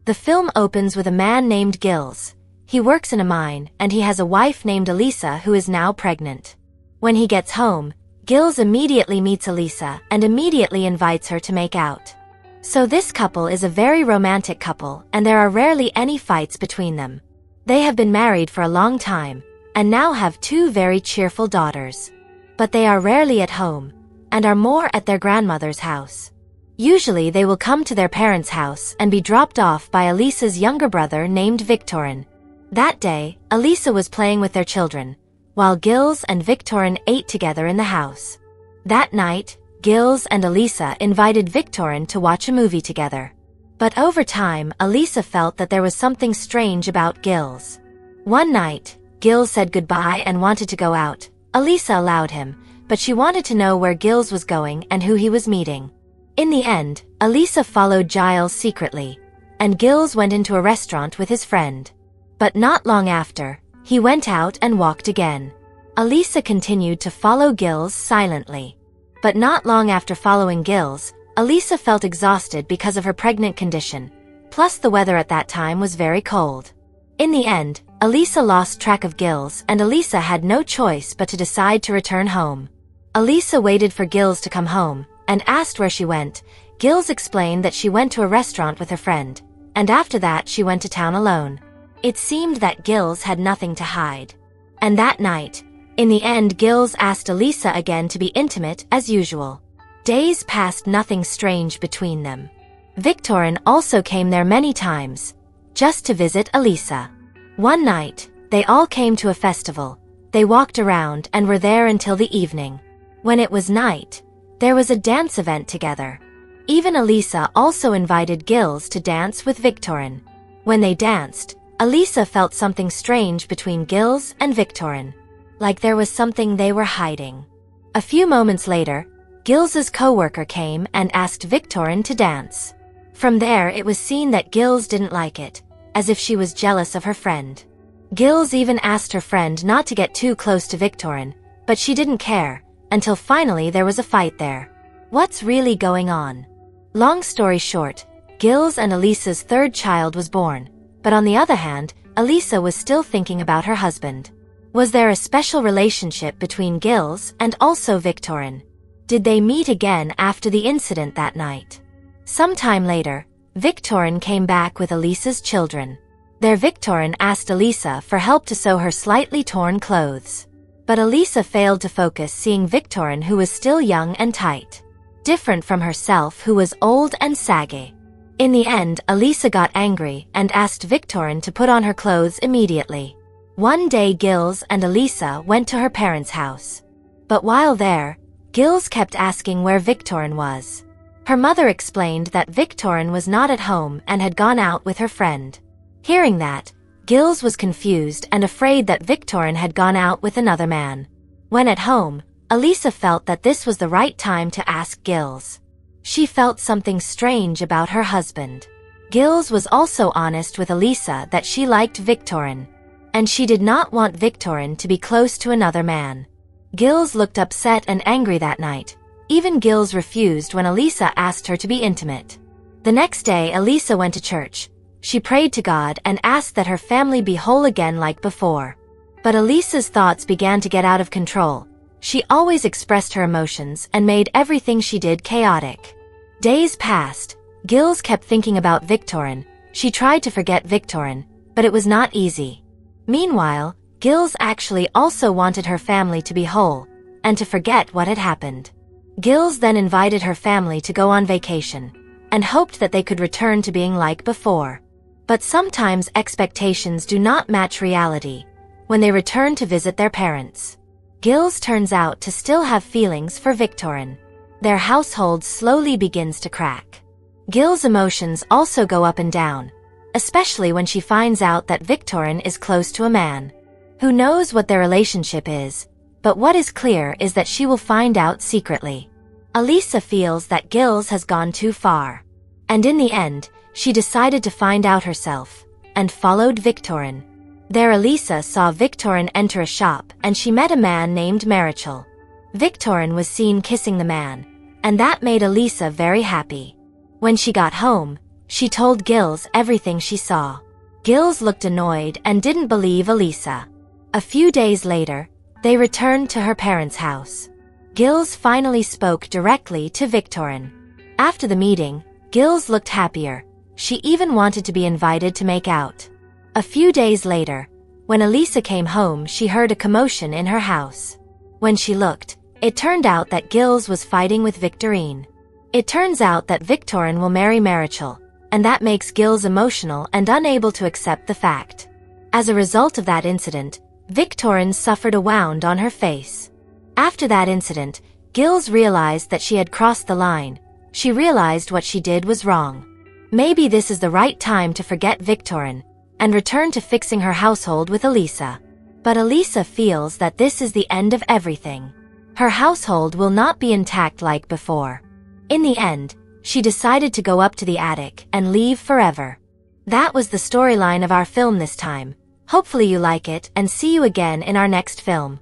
The film opens with a man named Gilles. He works in a mine, and he has a wife named Elisa who is now pregnant. When he gets home, Gilles immediately meets Elisa and immediately invites her to make out. So this couple is a very romantic couple, and there are rarely any fights between them. They have been married for a long time, and now have 2 very cheerful daughters. But they are rarely at home, and are more at their grandmother's house. Usually they will come to their parents' house and be dropped off by Elisa's younger brother named Victorin. That day, Elisa was playing with their children, while Gilles and Victorin ate together in the house. That night, Gilles and Elisa invited Victorin to watch a movie together. But over time, Elisa felt that there was something strange about Gilles. One night, Gilles said goodbye and wanted to go out. Elisa allowed him, but she wanted to know where Gilles was going and who he was meeting. In the end, Elisa followed Gilles secretly, and Gilles went into a restaurant with his friend. But not long after, he went out and walked again. Elisa continued to follow Gilles silently. But not long after following Gilles, Elisa felt exhausted because of her pregnant condition, plus the weather at that time was very cold. In the end, Elisa lost track of Gilles and Elisa had no choice but to decide to return home. Elisa waited for Gilles to come home, and asked where she went. Gilles explained that she went to a restaurant with her friend, and after that she went to town alone. It seemed that Gilles had nothing to hide. And that night, in the end, Gilles asked Elisa again to be intimate as usual. Days passed, nothing strange between them. Victorin also came there many times, just to visit Elisa. One night, they all came to a festival. They walked around and were there until the evening. When it was night, there was a dance event together. Even Elisa also invited Gilles to dance with Victorin. When they danced, Elisa felt something strange between Gilles and Victorin. Like there was something they were hiding. A few moments later, Gilles's co-worker came and asked Victorin to dance. From there it was seen that Gilles didn't like it, as if she was jealous of her friend. Gilles even asked her friend not to get too close to Victorin, but she didn't care, until finally there was a fight there. What's really going on? Long story short, Gilles and Elisa's 3rd child was born, but on the other hand, Elisa was still thinking about her husband. Was there a special relationship between Gilles and also Victorin? Did they meet again after the incident that night? Some time later, Victorin came back with Elisa's children. There Victorin asked Elisa for help to sew her slightly torn clothes. But Elisa failed to focus, seeing Victorin, who was still young and tight, different from herself who was old and saggy. In the end, Elisa got angry and asked Victorin to put on her clothes immediately. One day Gilles and Elisa went to her parents' house. But while there, Gilles kept asking where Victorin was. Her mother explained that Victorin was not at home and had gone out with her friend. Hearing that, Gilles was confused and afraid that Victorin had gone out with another man. When at home, Elisa felt that this was the right time to ask Gilles. She felt something strange about her husband. Gilles was also honest with Elisa that she liked Victorin, and she did not want Victorin to be close to another man. Gilles looked upset and angry that night. Even Gilles refused when Elisa asked her to be intimate. The next day Elisa went to church. She prayed to God and asked that her family be whole again like before. But Elisa's thoughts began to get out of control. She always expressed her emotions and made everything she did chaotic. Days passed. Gilles kept thinking about Victorin. She tried to forget Victorin, but it was not easy. Meanwhile, Gilles actually also wanted her family to be whole, and to forget what had happened. Gilles then invited her family to go on vacation, and hoped that they could return to being like before. But sometimes expectations do not match reality when they return to visit their parents. Gilles turns out to still have feelings for Victorin. Their household slowly begins to crack. Gilles' emotions also go up and down, especially when she finds out that Victorin is close to a man. Who knows what their relationship is, but what is clear is that she will find out secretly. Elisa feels that Gilles has gone too far. And in the end, she decided to find out herself, and followed Victorin. There Elisa saw Victorin enter a shop and she met a man named Marichal. Victorin was seen kissing the man, and that made Elisa very happy. When she got home, She told Giles everything she saw. Giles looked annoyed and didn't believe Elisa. A few days later, they returned to her parents' house. Giles finally spoke directly to Victorine. After the meeting, Giles looked happier. She even wanted to be invited to make out. A few days later, when Elisa came home, she heard a commotion in her house. When she looked, it turned out that Giles was fighting with Victorine. It turns out that Victorine will marry Marichal, and that makes Giles emotional and unable to accept the fact. As a result of that incident, Victorine suffered a wound on her face. After that incident, Giles realized that she had crossed the line. She realized what she did was wrong. Maybe this is the right time to forget Victorine and return to fixing her household with Elisa. But Elisa feels that this is the end of everything. Her household will not be intact like before. In the end, she decided to go up to the attic and leave forever. That was the storyline of our film this time. Hopefully you like it, and see you again in our next film.